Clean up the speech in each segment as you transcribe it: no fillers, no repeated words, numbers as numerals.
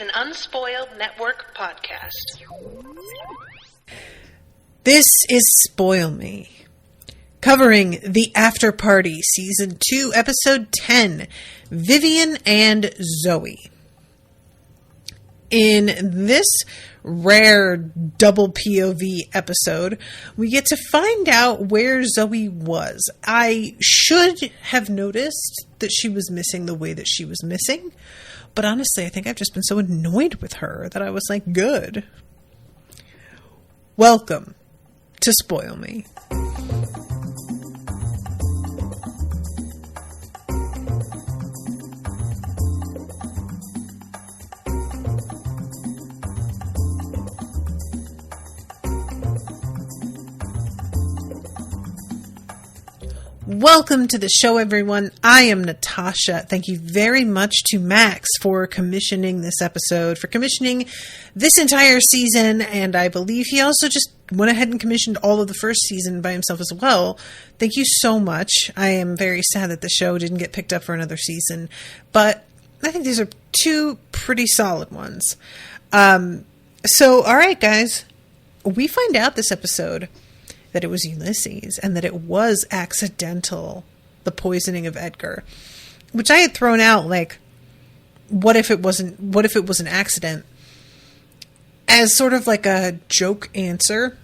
an Unspoiled Network podcast. This is Spoil Me, covering the Afterparty, Season 2, Episode 10, Vivian and Zooey. In this rare double POV episode, we get to find out where Zooey was. I should have noticed that she was missing the way that she was missing, but honestly, I think I've just been so annoyed with her that I was like, good. Welcome to Spoil Me. Welcome to the show, everyone. I am Natasha. Thank you very much to Max for commissioning this episode, for commissioning this entire season, and I believe he also just went ahead and commissioned all of the first season by himself as well. Thank you so much. I am very sad that the show didn't get picked up for another season, but I think these are two pretty solid ones. Alright guys, we find out this episode that it was Ulysses and that it was accidental, the poisoning of Edgar, which I had thrown out like, what if it was an accident, as sort of like a joke answer.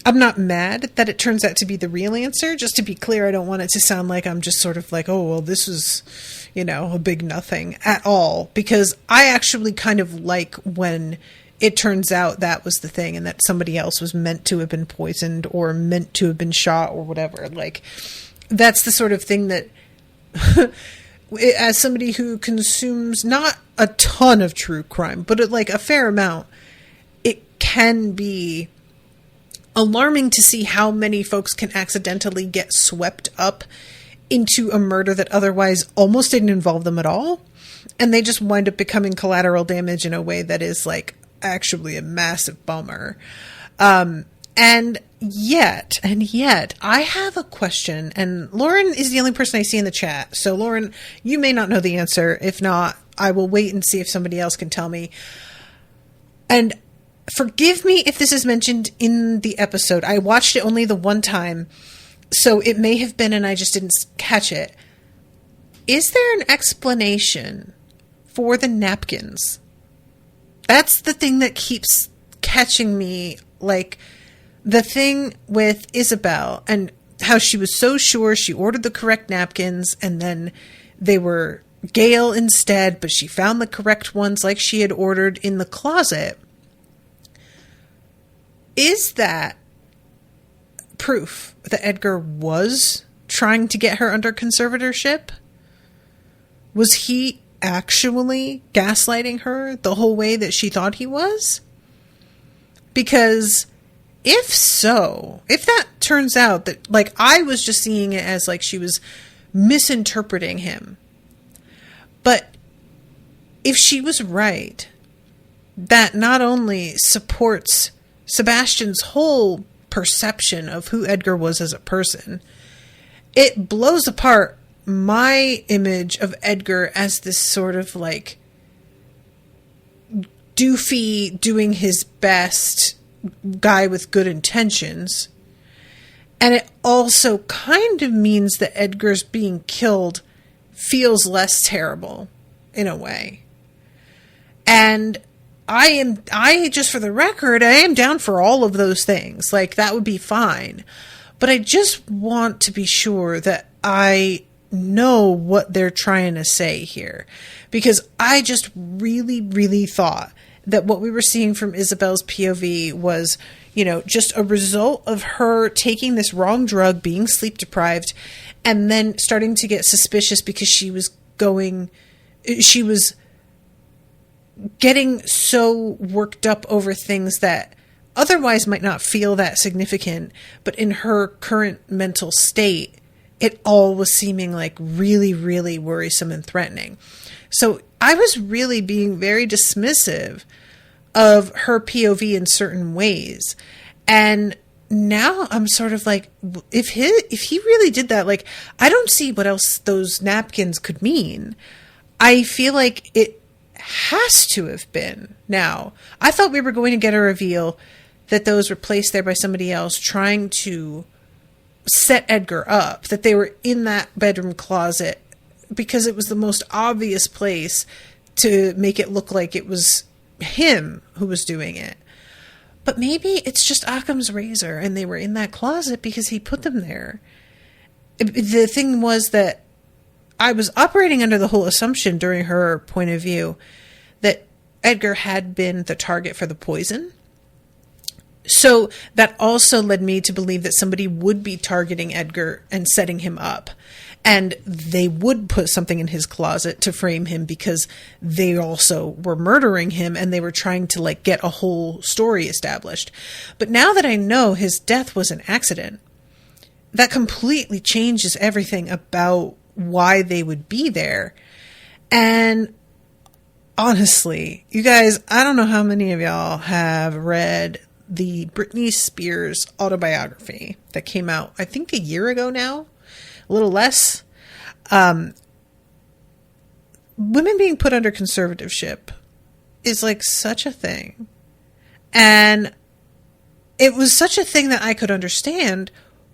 I'm not mad that it turns out to be the real answer. Just to be clear, I don't want it to sound like I'm just sort of like, oh, well, this was, a big nothing at all, because I actually kind of like when it turns out that was the thing and that somebody else was meant to have been poisoned or meant to have been shot or whatever. Like, that's the sort of thing that, as somebody who consumes not a ton of true crime, but like a fair amount, it can be alarming to see how many folks can accidentally get swept up into a murder that otherwise almost didn't involve them at all. And they just wind up becoming collateral damage in a way that is like, actually a massive bummer. And yet, I have a question, and Lauren is the only person I see in the chat. So Lauren, you may not know the answer. If not, I will wait and see if somebody else can tell me. And forgive me if this is mentioned in the episode. I watched it only the one time, so it may have been and I just didn't catch it. Is there an explanation for the napkins? That's the thing that keeps catching me, like the thing with Isabel and how she was so sure she ordered the correct napkins and then they were Gale instead, but she found the correct ones like she had ordered in the closet. Is that proof that Edgar was trying to get her under conservatorship? Was he actually gaslighting her the whole way that she thought he was? Because if so, if that turns out that, like, I was just seeing it as like she was misinterpreting him, but if she was right, that not only supports Sebastian's whole perception of who Edgar was as a person, it blows apart my image of Edgar as this sort of like doofy, doing his best guy with good intentions. And it also kind of means that Edgar's being killed feels less terrible in a way. And I just for the record, I am down for all of those things. Like, that would be fine. But I just want to be sure that I know what they're trying to say here, because I just really, really thought that what we were seeing from Isabel's POV was, just a result of her taking this wrong drug, being sleep deprived, and then starting to get suspicious because she was getting so worked up over things that otherwise might not feel that significant, but in her current mental state, it all was seeming like really, really worrisome and threatening. So I was really being very dismissive of her POV in certain ways. And now I'm sort of like, if he really did that, like, I don't see what else those napkins could mean. I feel like it has to have been. Now, I thought we were going to get a reveal that those were placed there by somebody else trying to set Edgar up, that they were in that bedroom closet because it was the most obvious place to make it look like it was him who was doing it. But maybe it's just Occam's razor and they were in that closet because he put them there. The thing was that I was operating under the whole assumption during her point of view that Edgar had been the target for the poison. So that also led me to believe that somebody would be targeting Edgar and setting him up. And they would put something in his closet to frame him because they also were murdering him and they were trying to like get a whole story established. But now that I know his death was an accident, that completely changes everything about why they would be there. And honestly, you guys, I don't know how many of y'all have read the Britney Spears autobiography that came out, I think, a year ago now, a little less. Women being put under conservatorship is like such a thing. And it was such a thing that I could understand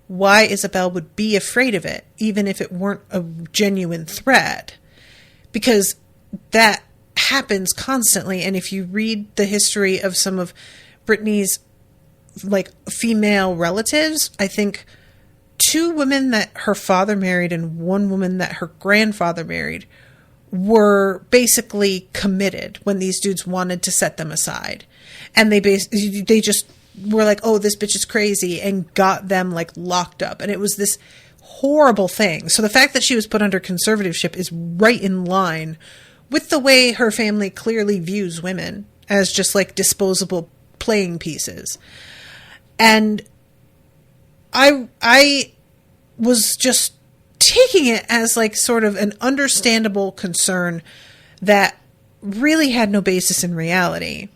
why Isabel would be afraid of it, even if it weren't a genuine threat, because that happens constantly. And if you read the history of some of Britney's like female relatives, I think 2 women that her father married and 1 woman that her grandfather married were basically committed when these dudes wanted to set them aside. And they just were like, oh, this bitch is crazy, and got them like locked up. And it was this horrible thing. So the fact that she was put under conservatorship is right in line with the way her family clearly views women as just like disposable playing pieces. And I was just taking it as like sort of an understandable concern that really had no basis in reality.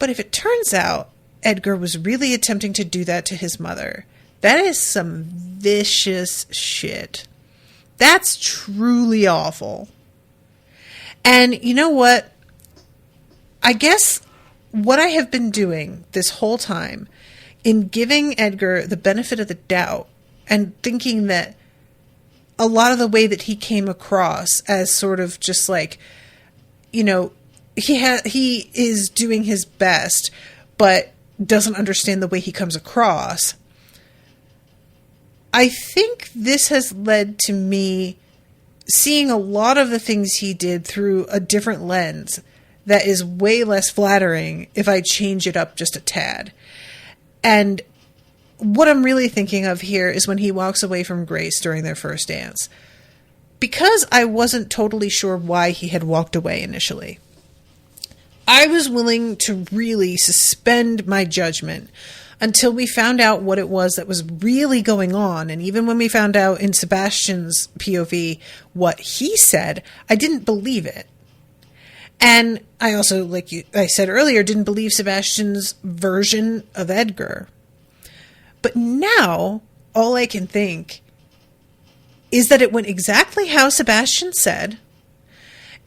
But if it turns out Edgar was really attempting to do that to his mother, that is some vicious shit. That's truly awful. And you know what? I guess what I have been doing this whole time in giving Edgar the benefit of the doubt and thinking that a lot of the way that he came across as sort of just like, you know, he is doing his best, but doesn't understand the way he comes across. I think this has led to me seeing a lot of the things he did through a different lens that is way less flattering if I change it up just a tad. And what I'm really thinking of here is when he walks away from Grace during their first dance. Because I wasn't totally sure why he had walked away initially, I was willing to really suspend my judgment until we found out what it was that was really going on. And even when we found out in Sebastian's POV what he said, I didn't believe it. And I also, like I said earlier, didn't believe Sebastian's version of Edgar. But now, all I can think is that it went exactly how Sebastian said,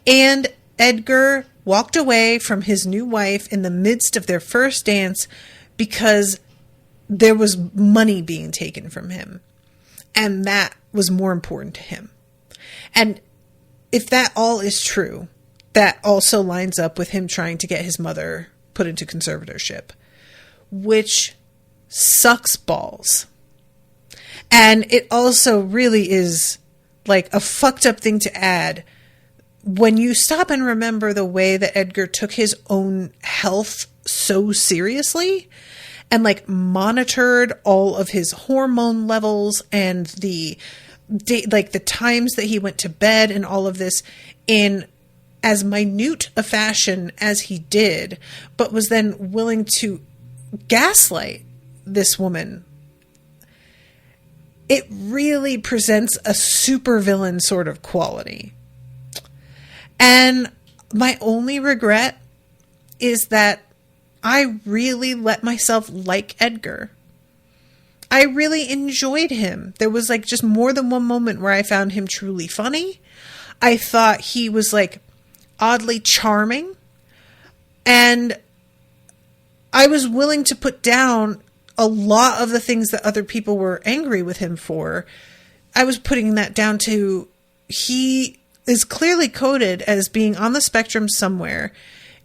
and Edgar walked away from his new wife in the midst of their first dance because there was money being taken from him. And that was more important to him. And if that all is true, that also lines up with him trying to get his mother put into conservatorship, which sucks balls. And it also really is like a fucked up thing to add when you stop and remember the way that Edgar took his own health so seriously and like monitored all of his hormone levels and the times that he went to bed and all of this in as minute a fashion as he did, but was then willing to gaslight this woman. It really presents a supervillain sort of quality. And my only regret is that I really let myself like Edgar. I really enjoyed him. There was like just more than one moment where I found him truly funny. I thought he was like oddly charming. And I was willing to put down a lot of the things that other people were angry with him for. I was putting that down to, he is clearly coded as being on the spectrum somewhere,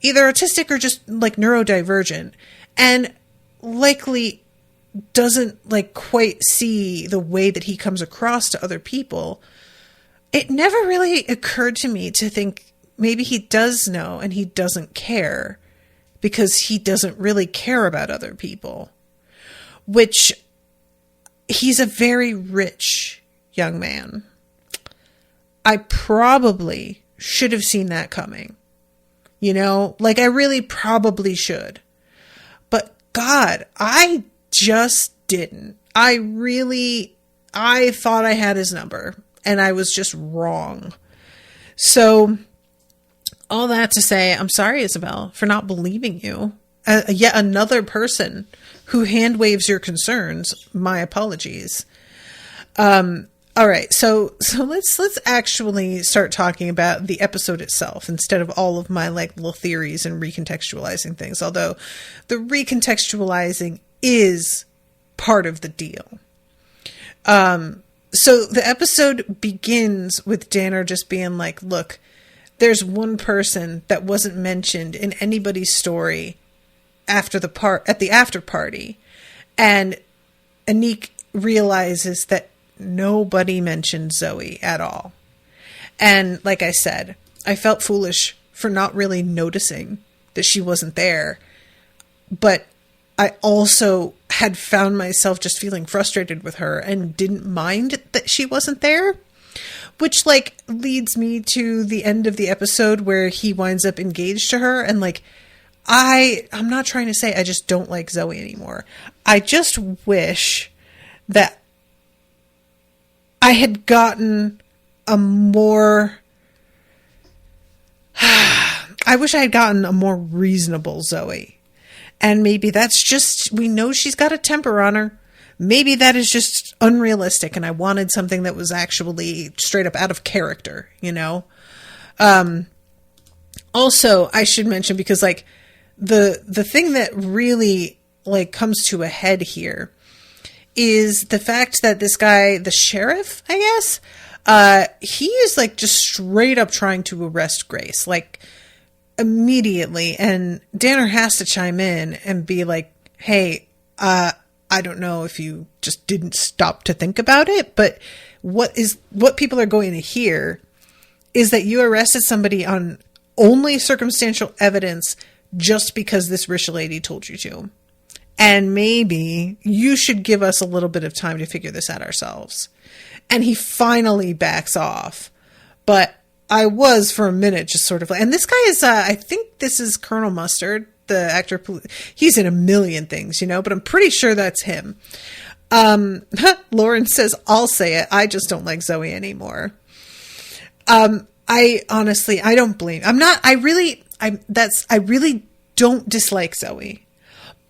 either autistic or just like neurodivergent, and likely doesn't like quite see the way that he comes across to other people. It never really occurred to me to think maybe he does know and he doesn't care because he doesn't really care about other people, which he's a very rich young man. I probably should have seen that coming. You know, like I really probably should. But God, I just didn't. I thought I had his number and I was just wrong. So all that to say, I'm sorry, Isabel, for not believing you. Yet another person who hand waves your concerns. My apologies. All right, so let's actually start talking about the episode itself instead of all of my like little theories and recontextualizing things. Although the recontextualizing is part of the deal. So the episode begins with Danner just being like, "Look, there's one person that wasn't mentioned in anybody's story at the after party," and Anik realizes that nobody mentioned Zooey at all. And like I said, I felt foolish for not really noticing that she wasn't there. But I also had found myself just feeling frustrated with her and didn't mind that she wasn't there. Which like leads me to the end of the episode where he winds up engaged to her. And like, I'm not trying to say I just don't like Zooey anymore. I just wish that I had gotten a more reasonable Zooey. And maybe that's just, we know she's got a temper on her. Maybe that is just unrealistic and I wanted something that was actually straight up out of character, you know? Also, I should mention, because like the thing that really like comes to a head here is the fact that this guy, the sheriff, I guess, he is like just straight up trying to arrest Grace, like immediately. And Danner has to chime in and be like, "Hey, I don't know if you just didn't stop to think about it, but what people are going to hear is that you arrested somebody on only circumstantial evidence just because this rich lady told you to. And maybe you should give us a little bit of time to figure this out ourselves." And he finally backs off. But I was for a minute just sort of like, and this guy is, I think this is Colonel Mustard, the actor. He's in a million things, you know, but I'm pretty sure that's him. Lauren says, "I'll say it. I just don't like Zooey anymore." I honestly, I don't blame. I really don't dislike Zooey.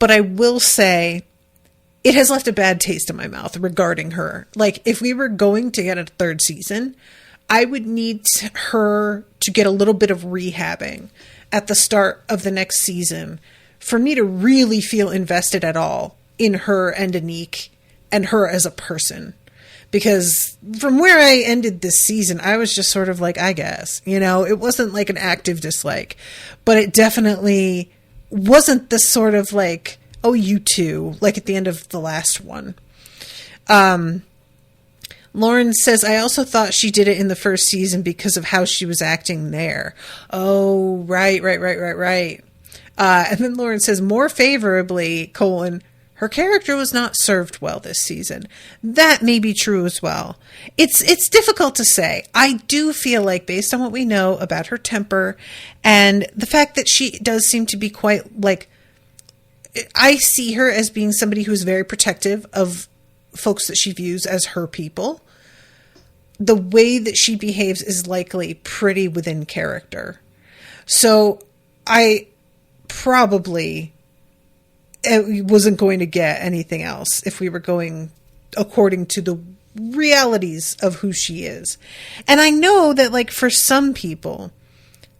But I will say it has left a bad taste in my mouth regarding her. Like, if we were going to get a third season, I would need her to get a little bit of rehabbing at the start of the next season for me to really feel invested at all in her and Anik and her as a person. Because from where I ended this season, I was just sort of like, I guess, you know, it wasn't like an active dislike, but it definitely wasn't the sort of like, "Oh, you two," like at the end of the last one. Lauren says, "I also thought she did it in the first season because of how she was acting there." Oh, right. And then Lauren says, "More favorably, her character was not served well this season." That may be true as well. It's difficult to say. I do feel like, based on what we know about her temper and the fact that she does seem to be quite like, I see her as being somebody who is very protective of folks that she views as her people. The way that she behaves is likely pretty within character. So I probably wasn't going to get anything else if we were going according to the realities of who she is. And I know that, like, for some people,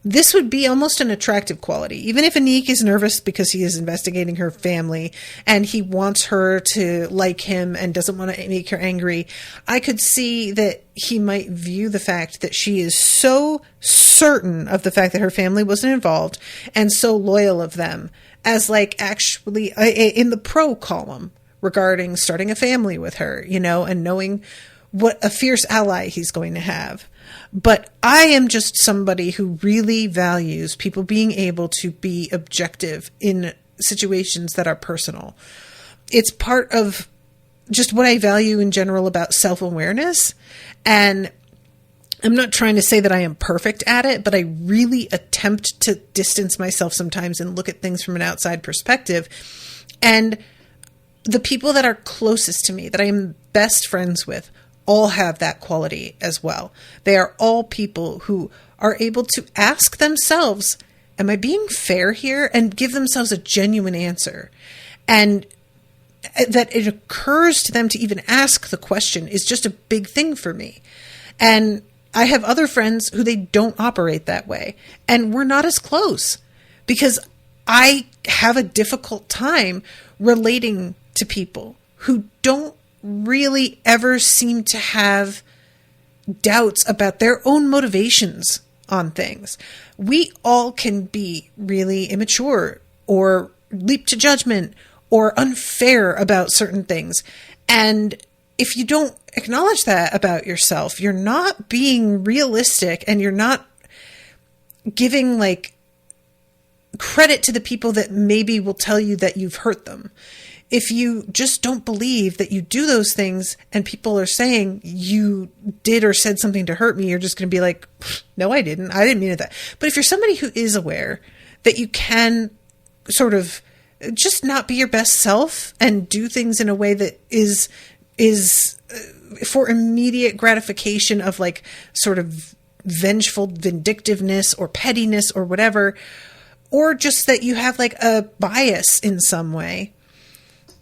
this would be almost an attractive quality. Even if Anik is nervous because he is investigating her family and he wants her to like him and doesn't want to make her angry, I could see that he might view the fact that she is so certain of the fact that her family wasn't involved and so loyal of them as like actually in the pro column regarding starting a family with her, you know, and knowing what a fierce ally he's going to have. But I am just somebody who really values people being able to be objective in situations that are personal. It's part of just what I value in general about self-awareness. And I'm not trying to say that I am perfect at it, but I really attempt to distance myself sometimes and look at things from an outside perspective. And the people that are closest to me, that I am best friends with, all have that quality as well. They are all people who are able to ask themselves, am I being fair here? And give themselves a genuine answer. And that it occurs to them to even ask the question is just a big thing for me. And I have other friends who they don't operate that way. And we're not as close because I have a difficult time relating to people who don't really ever seem to have doubts about their own motivations on things. We all can be really immature or leap to judgment or unfair about certain things. And if you don't acknowledge that about yourself, you're not being realistic and you're not giving like credit to the people that maybe will tell you that you've hurt them. If you just don't believe that you do those things and people are saying you did or said something to hurt me, you're just going to be like, no, I didn't. I didn't mean it that. But if you're somebody who is aware that you can sort of just not be your best self and do things in a way that is for immediate gratification of like sort of vengeful vindictiveness or pettiness or whatever, or just that you have like a bias in some way,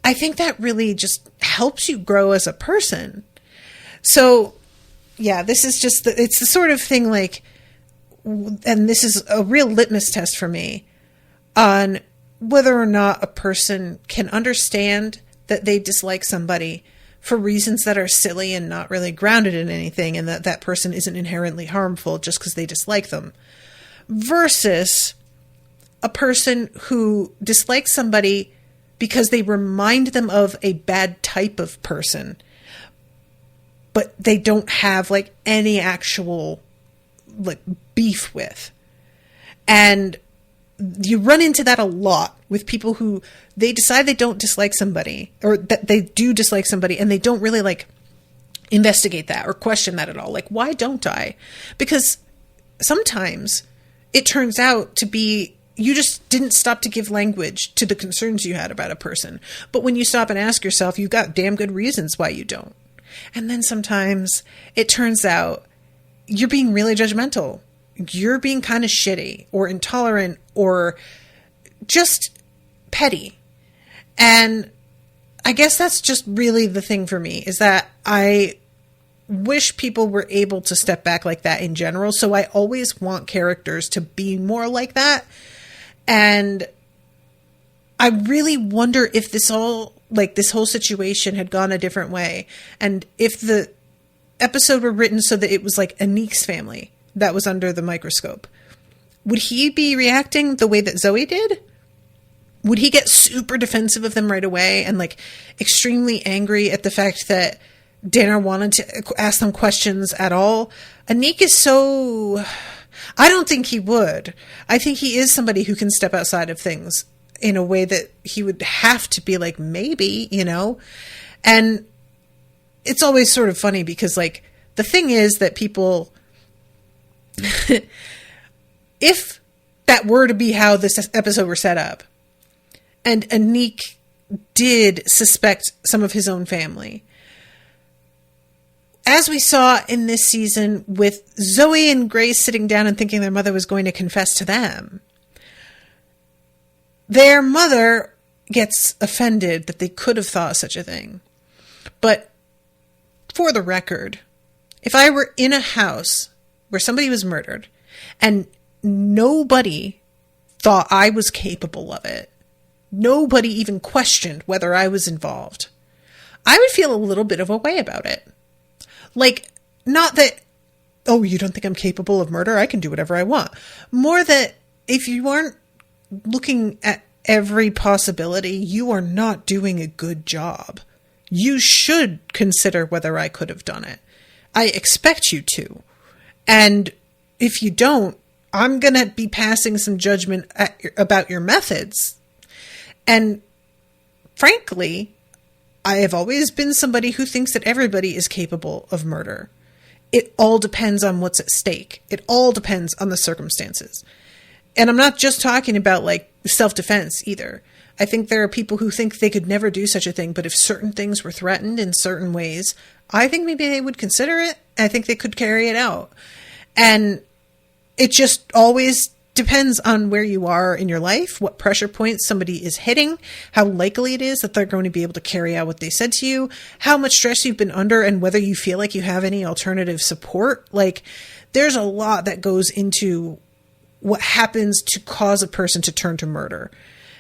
I think that really just helps you grow as a person. So yeah, this is just, it's the sort of thing like, and this is a real litmus test for me on whether or not a person can understand that they dislike somebody for reasons that are silly and not really grounded in anything, and that that person isn't inherently harmful just because they dislike them, versus a person who dislikes somebody because they remind them of a bad type of person, but they don't have like any actual like beef with. And you run into that a lot with people who they decide they don't dislike somebody, or that they do dislike somebody, and they don't really like investigate that or question that at all. Like, why don't I? Because sometimes it turns out to be you just didn't stop to give language to the concerns you had about a person. But when you stop and ask yourself, you've got damn good reasons why you don't. And then sometimes it turns out you're being really judgmental. You're being kind of shitty or intolerant or just petty. And I guess that's just really the thing for me, is that I wish people were able to step back like that in general. So I always want characters to be more like that. And I really wonder if this whole situation had gone a different way. And if the episode were written so that it was like Anik's family that was under the microscope, would he be reacting the way that Zooey did? Would he get super defensive of them right away and like extremely angry at the fact that Dana wanted to ask them questions at all? Anik is so... I don't think he would. I think he is somebody who can step outside of things in a way that he would have to be like, maybe, you know? And it's always sort of funny because like the thing is that people... if that were to be how this episode were set up, and Anik did suspect some of his own family, as we saw in this season with Zooey and Grace sitting down and thinking their mother was going to confess to them, their mother gets offended that they could have thought such a thing. But for the record, if I were in a house where somebody was murdered and nobody thought I was capable of it. Nobody even questioned whether I was involved, I would feel a little bit of a way about it. Like, not that, oh, you don't think I'm capable of murder? I can do whatever I want. More that if you aren't looking at every possibility, you are not doing a good job. You should consider whether I could have done it. I expect you to. And if you don't, I'm going to be passing some judgment about your methods. And frankly, I have always been somebody who thinks that everybody is capable of murder. It all depends on what's at stake. It all depends on the circumstances. And I'm not just talking about like self-defense either. I think there are people who think they could never do such a thing, but if certain things were threatened in certain ways, I think maybe they would consider it. I think they could carry it out. And it just always depends on where you are in your life, what pressure points somebody is hitting, how likely it is that they're going to be able to carry out what they said to you, how much stress you've been under, and whether you feel like you have any alternative support. Like, there's a lot that goes into what happens to cause a person to turn to murder.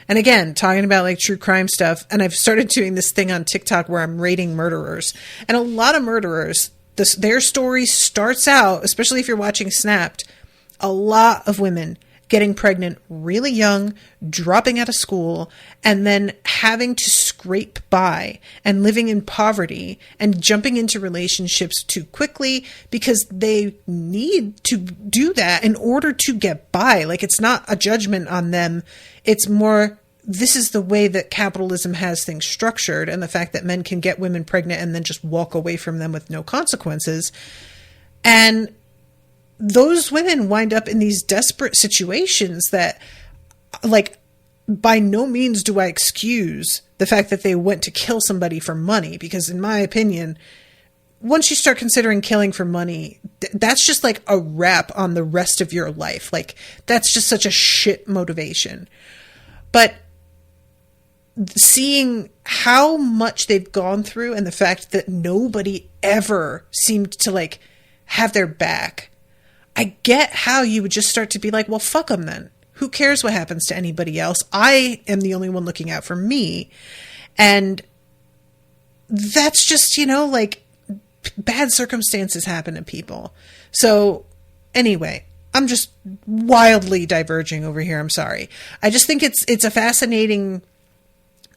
And again, talking about like true crime stuff, and I've started doing this thing on TikTok where I'm rating murderers. And a lot of murderers, their story starts out, especially if you're watching Snapped, a lot of women getting pregnant really young, dropping out of school, and then having to scrape by and living in poverty and jumping into relationships too quickly because they need to do that in order to get by. Like, it's not a judgment on them. It's more, this is the way that capitalism has things structured, and the fact that men can get women pregnant and then just walk away from them with no consequences. And those women wind up in these desperate situations that, like, by no means do I excuse the fact that they went to kill somebody for money, because in my opinion, once you start considering killing for money, that's just like a wrap on the rest of your life. Like, that's just such a shit motivation. But seeing how much they've gone through and the fact that nobody ever seemed to like have their back, I get how you would just start to be like, well, fuck them then. Who cares what happens to anybody else? I am the only one looking out for me. And that's just, you know, like, bad circumstances happen to people. So anyway, I'm just wildly diverging over here. I'm sorry. I just think it's a fascinating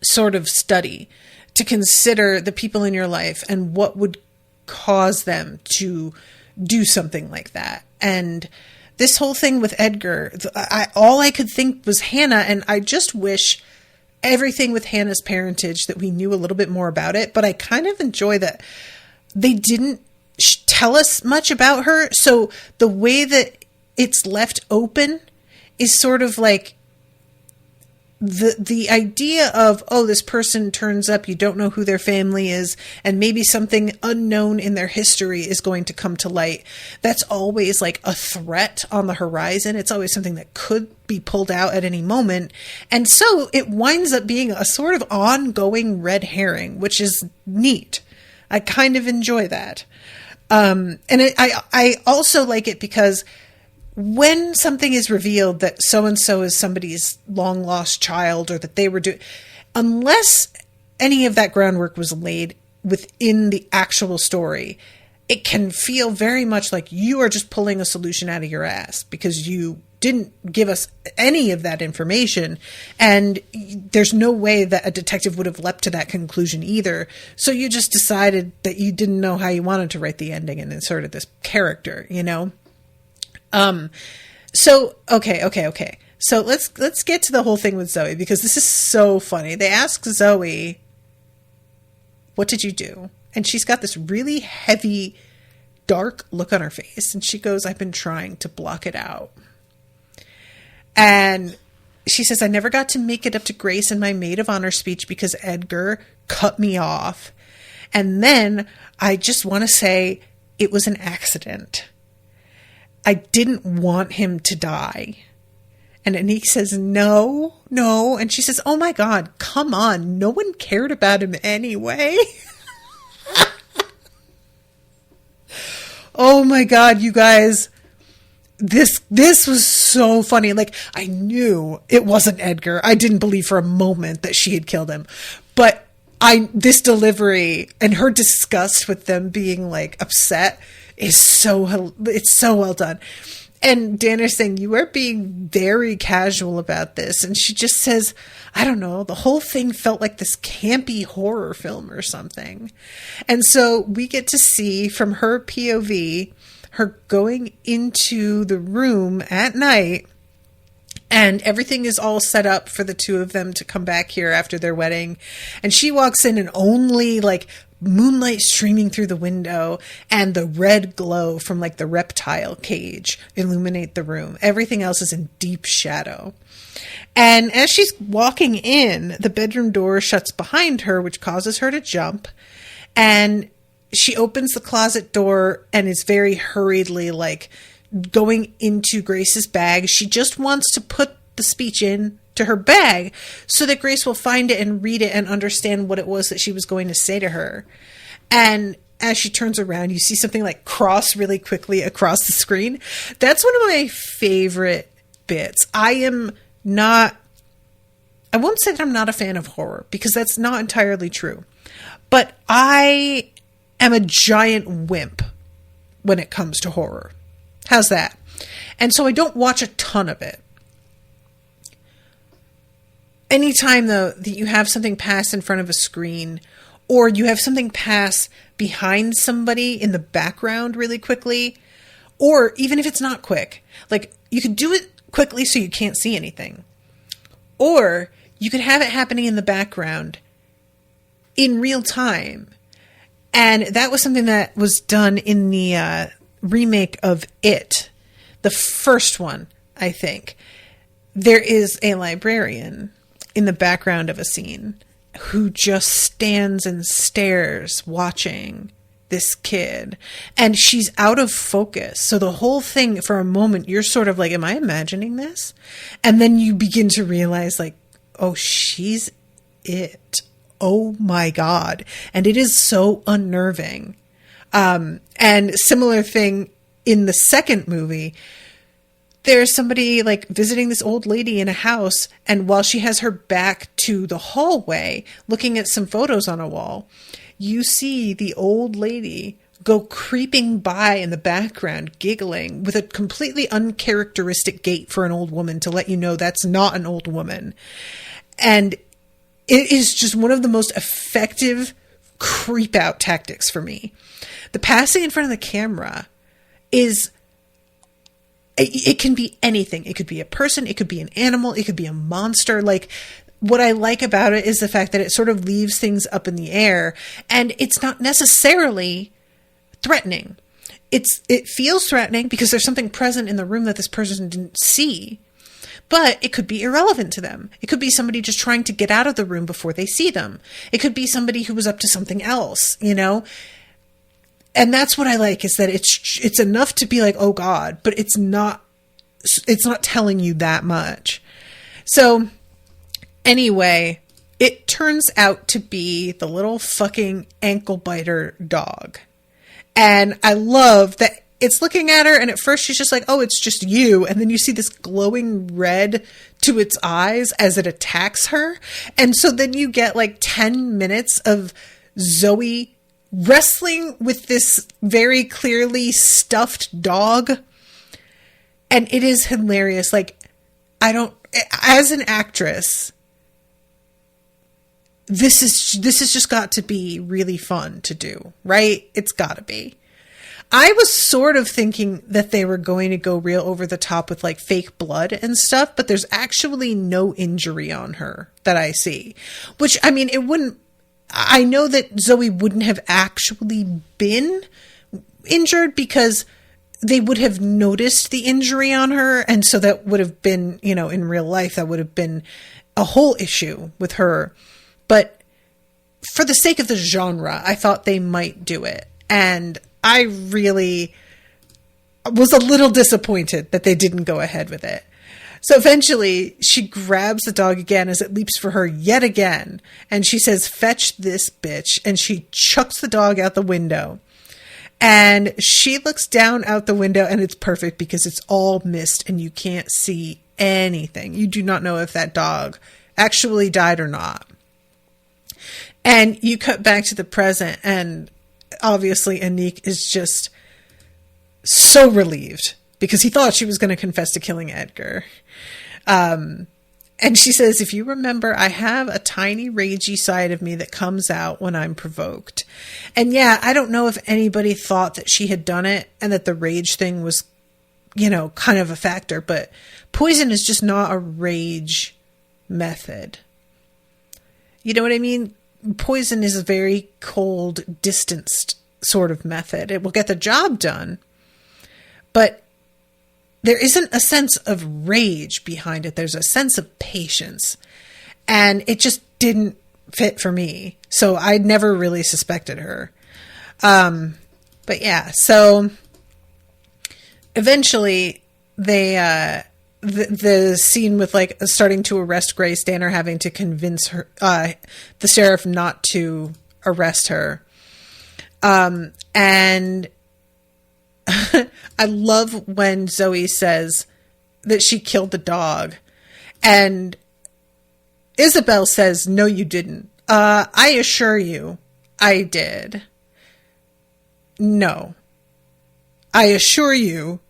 sort of study to consider the people in your life and what would cause them to do something like that. And this whole thing with Edgar, all I could think was Hannah, and I just wish everything with Hannah's parentage that we knew a little bit more about it, but I kind of enjoy that they didn't tell us much about her, so the way that it's left open is sort of like the idea of, oh, this person turns up, you don't know who their family is, and maybe something unknown in their history is going to come to light. That's always like a threat on the horizon. It's always something that could be pulled out at any moment. And so it winds up being a sort of ongoing red herring, which is neat. I kind of enjoy that. And I also like it because when something is revealed that so-and-so is somebody's long-lost child, or that they were doing, unless any of that groundwork was laid within the actual story, it can feel very much like you are just pulling a solution out of your ass because you didn't give us any of that information. And there's no way that a detective would have leapt to that conclusion either. So you just decided that you didn't know how you wanted to write the ending and inserted this character, you know? So, okay. So let's get to the whole thing with Zooey, because this is so funny. They ask Zooey, what did you do? And she's got this really heavy, dark look on her face. And she goes, I've been trying to block it out. And she says, I never got to make it up to Grace in my maid of honor speech because Edgar cut me off. And then I just want to say it was an accident. I didn't want him to die. And Anique says, no. And she says, oh my God, come on. No one cared about him anyway. Oh my God, you guys. this was so funny. Like, I knew it wasn't Edgar. I didn't believe for a moment that she had killed him. But this delivery and her disgust with them being like upset is it's so well done. And Dan is saying, you are being very casual about this. And she just says, I don't know, the whole thing felt like this campy horror film or something. And so we get to see from her POV, her going into the room at night, and everything is all set up for the two of them to come back here after their wedding. And she walks in and only like moonlight streaming through the window and the red glow from like the reptile cage illuminate the room. Everything else is in deep shadow. And as she's walking in, the bedroom door shuts behind her, which causes her to jump. And she opens the closet door and is very hurriedly like going into Grace's bag. She just wants to put the speech in to her bag so that Grace will find it and read it and understand what it was that she was going to say to her. And as she turns around, you see something like cross really quickly across the screen. That's one of my favorite bits. I won't say that I'm not a fan of horror, because that's not entirely true. But I am a giant wimp when it comes to horror. How's that? And so I don't watch a ton of it. Anytime, though, that you have something pass in front of a screen, or you have something pass behind somebody in the background really quickly, or even if it's not quick, like you could do it quickly so you can't see anything, or you could have it happening in the background in real time. And that was something that was done in the remake of It, the first one, I think. There is a librarian in the background of a scene who just stands and stares watching this kid, and she's out of focus. So the whole thing, for a moment, you're sort of like, am I imagining this? And then you begin to realize like, oh, she's it. Oh my God. And it is so unnerving. And similar thing in the second movie, there's somebody like visiting this old lady in a house, and while she has her back to the hallway looking at some photos on a wall, you see the old lady go creeping by in the background, giggling with a completely uncharacteristic gait for an old woman to let you know that's not an old woman. And it is just one of the most effective creep out tactics for me. The passing in front of the camera is, it can be anything. It could be a person, it could be an animal, it could be a monster. Like, what I like about it is the fact that it sort of leaves things up in the air, and it's not necessarily threatening. It feels threatening because there's something present in the room that this person didn't see, but it could be irrelevant to them. It could be somebody just trying to get out of the room before they see them. It could be somebody who was up to something else, you know? And that's what I like, is that it's enough to be like, oh God, but it's not telling you that much. So anyway, it turns out to be the little fucking ankle biter dog. And I love that it's looking at her, and at first she's just like, oh, it's just you. And then you see this glowing red to its eyes as it attacks her. And so then you get like 10 minutes of Zooey wrestling with this very clearly stuffed dog. And it is hilarious. Like, as an actress, this has just got to be really fun to do, right? It's gotta be. I was sort of thinking that they were going to go real over the top with like fake blood and stuff, but there's actually no injury on her that I see. Which, I mean, I know that Zooey wouldn't have actually been injured because they would have noticed the injury on her. And so that would have been, you know, in real life, that would have been a whole issue with her. But for the sake of the genre, I thought they might do it. And I really was a little disappointed that they didn't go ahead with it. So eventually she grabs the dog again as it leaps for her yet again. And she says, fetch this bitch. And she chucks the dog out the window. And she looks down out the window, and it's perfect because it's all mist and you can't see anything. You do not know if that dog actually died or not. And you cut back to the present, and obviously Anik is just so relieved because he thought she was going to confess to killing Edgar. And she says, if you remember, I have a tiny ragey side of me that comes out when I'm provoked. And yeah, I don't know if anybody thought that she had done it and that the rage thing was, kind of a factor, but poison is just not a rage method. You know what I mean? Poison is a very cold, distanced sort of method. It will get the job done, but there isn't a sense of rage behind it. There's a sense of patience. And it just didn't fit for me. So I'd never really suspected her. But yeah, so eventually they, the scene with starting to arrest Grace, Danner having to convince her, the sheriff not to arrest her. And I love when Zooey says that she killed the dog, and Isabel says, no, you didn't. I assure you, I did. No. I assure you,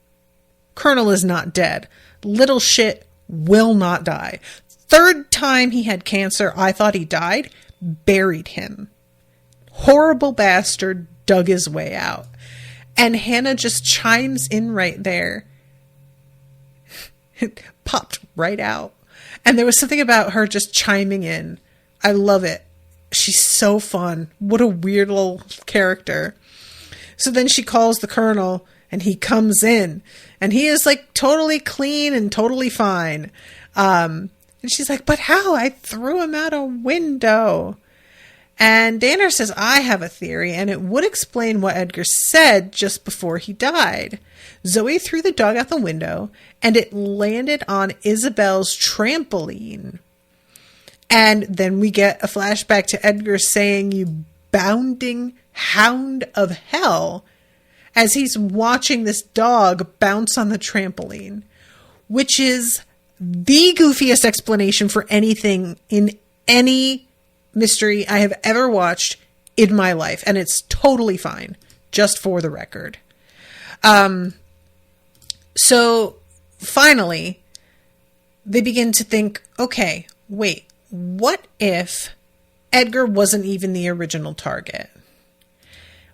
Colonel is not dead. Little shit will not die. Third time he had cancer, I thought he died, buried him. Horrible bastard dug his way out. And Hannah just chimes in right there. It popped right out. And there was something about her just chiming in. I love it. She's so fun. What a weird little character. So then she calls the Colonel, and he comes in. And he is totally clean and totally fine. And she's like, but how? I threw him out a window. And Danner says, I have a theory, and it would explain what Edgar said just before he died. Zooey threw the dog out the window, and it landed on Isabel's trampoline. And then we get a flashback to Edgar saying, you bounding hound of hell, as he's watching this dog bounce on the trampoline, which is the goofiest explanation for anything in any mystery I have ever watched in my life, and it's totally fine, just for the record. So finally they begin to think, okay, wait, what if Edgar wasn't even the original target?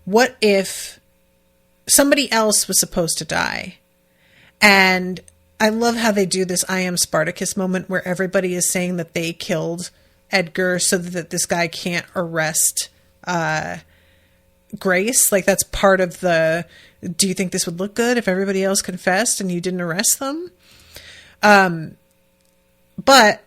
What if somebody else was supposed to die? And I love how they do this I am Spartacus moment where everybody is saying that they killed Edgar so that this guy can't arrest Grace. That's part of the, do you think this would look good if everybody else confessed and you didn't arrest them? But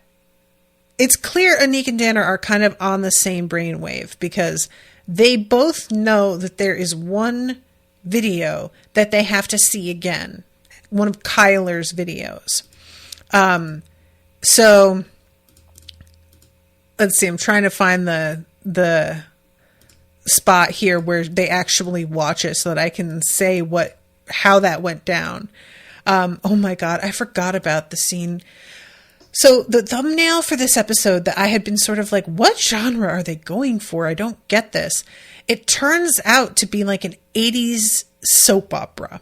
it's clear Anik and Danner are kind of on the same brainwave because they both know that there is one video that they have to see again. One of Kyler's videos. So let's see, I'm trying to find the spot here where they actually watch it so that I can say how that went down. Oh my God, I forgot about the scene. So the thumbnail for this episode that I had been sort of what genre are they going for? I don't get this. It turns out to be an 80s soap opera,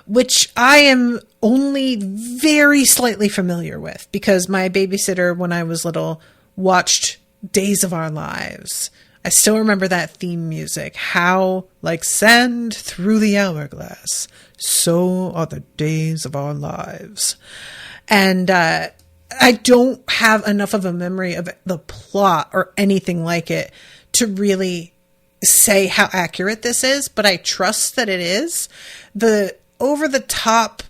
which I am only very slightly familiar with because my babysitter when I was little watched Days of Our Lives. I still remember that theme music. How, like sand through the hourglass, so are the days of our lives. And I don't have enough of a memory of the plot or anything like it to really say how accurate this is, but I trust that it is. The over-the-top,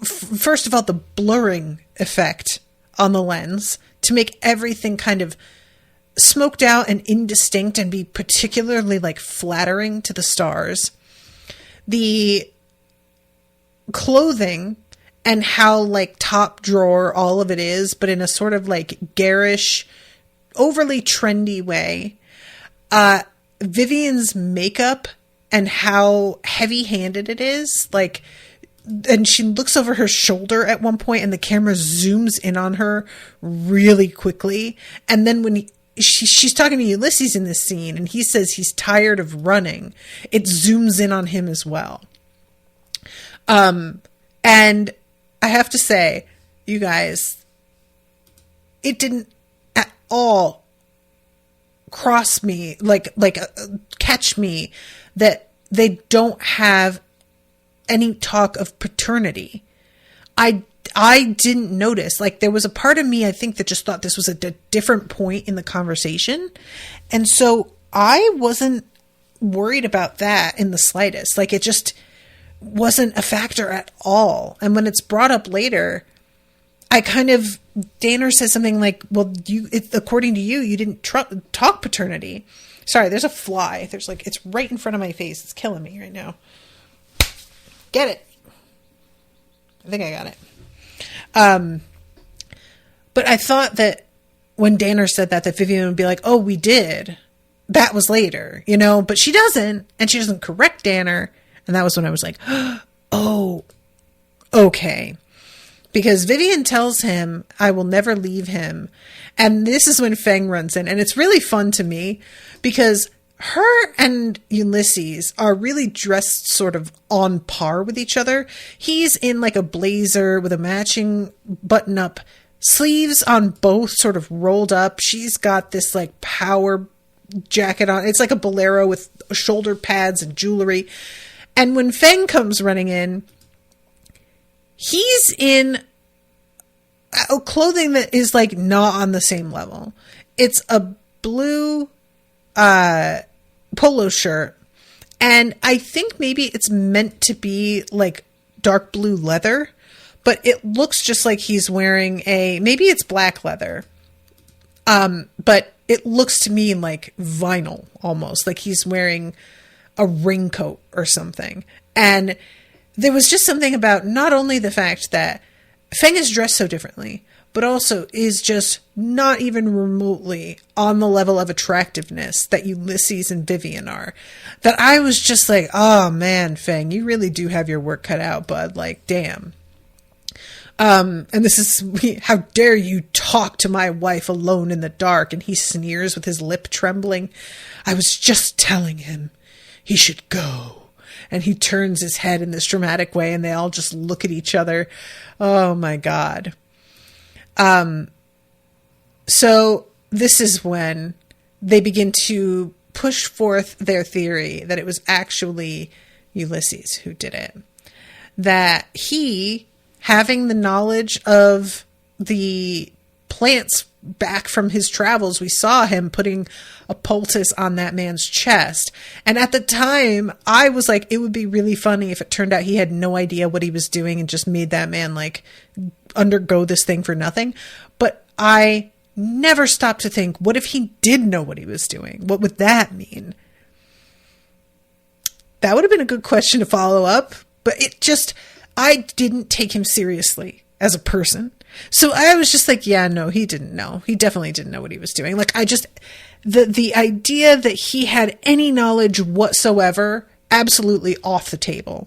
first of all, the blurring effect on the lens to make everything kind of smoked out and indistinct and be particularly flattering to the stars. The clothing and how top drawer all of it is, but in a sort of garish, overly trendy way. Vivian's makeup and how heavy-handed it is. Like, and she looks over her shoulder at one point and the camera zooms in on her really quickly. And then when she's talking to Ulysses in this scene and he says he's tired of running, it zooms in on him as well. And I have to say, you guys, it didn't at all cross me, catch me that they don't have any talk of paternity. I didn't notice. Like, there was a part of me, I think, that just thought this was a different point in the conversation. And so I wasn't worried about that in the slightest. Like, it just wasn't a factor at all. And when it's brought up later, Danner says something like, well, according to you, you didn't talk paternity. Sorry, there's a fly. It's right in front of my face. It's killing me right now. Get it. I think I got it. But I thought that when Danner said that Vivian would be like, oh, we did. That was later, but she doesn't. And she doesn't correct Danner. And that was when I was like, oh, okay. Because Vivian tells him, I will never leave him. And this is when Feng runs in. And it's really fun to me because her and Ulysses are really dressed sort of on par with each other. He's in like a blazer with a matching button-up, sleeves on both sort of rolled up. She's got this like power jacket on. It's like a bolero with shoulder pads and jewelry. And when Feng comes running in, he's in clothing that is like not on the same level. It's a blue polo shirt, and I think maybe it's meant to be like dark blue leather, but it looks just like he's wearing maybe it's black leather, but it looks to me like vinyl almost, like he's wearing a raincoat or something. And there was just something about not only the fact that Feng is dressed so differently, but also is just not even remotely on the level of attractiveness that Ulysses and Vivian are, that I was just like, oh man, Feng, you really do have your work cut out, bud. Like, damn. And this is, how dare you talk to my wife alone in the dark? And he sneers with his lip trembling. I was just telling him he should go. And he turns his head in this dramatic way, and they all just look at each other. Oh my God. So this is when they begin to push forth their theory that it was actually Ulysses who did it. That he, having the knowledge of the plants back from his travels, we saw him putting a poultice on that man's chest. And at the time, I was like, it would be really funny if it turned out he had no idea what he was doing and just made that man like undergo this thing for nothing. But I never stopped to think, what if he did know what he was doing? What would that mean? That would have been a good question to follow up, but I didn't take him seriously as a person. So I was just like, yeah, no, he didn't know. He definitely didn't know what he was doing. Like, the idea that he had any knowledge whatsoever, absolutely off the table.